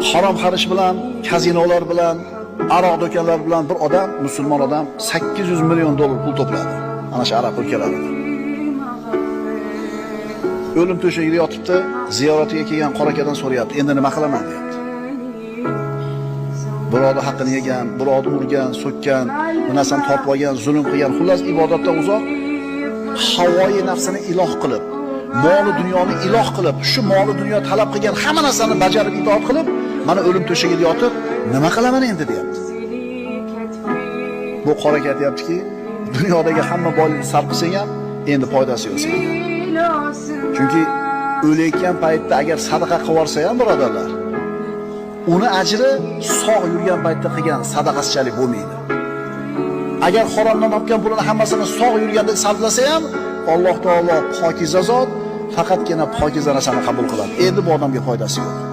harom xarish bilan, kazinolar bilan, aroq do'konlari bilan bir odam, musulmon odam 800 million dollar pul to'pladi. Ana shu arab o'lkalarida. O'lim to'shagida yotibdi, ziyoratiga kelgan qora akadan so'rayapti, endi nima qilaman deyapti. Birovni haqqini yegan, birovni urgan, so'kkan, bu narsani topib olgan, zulm qilgan, xullas ibodatdan uzoq, havoyi nafsini iloh qilib, moli dunyoni iloh qilib, shu moli dunyo talab qilgan hamma narsani bajarib itoat qilib, mana o'lim to'shagida yotib, nima qilaman endi deyapti. Bu qora aka aytayaptiki, dunyodagi hamma boylikni sarf qilsang ham endi foydasi yo'q senga. Chunki o'layotgan paytda agar sadaqa qilib yorsa ham birodarlar, uni ajri sog' yurgan paytda qilgan sadaqasichalik bo'lmaydi. Agar haromdan topgan pulini hammasini sog' yurganda sarflasa ham, Alloh taolo pokiza zot, faqatgina pokiza narsani qabul qiladi. Endi bu odamga foydasi yo'q.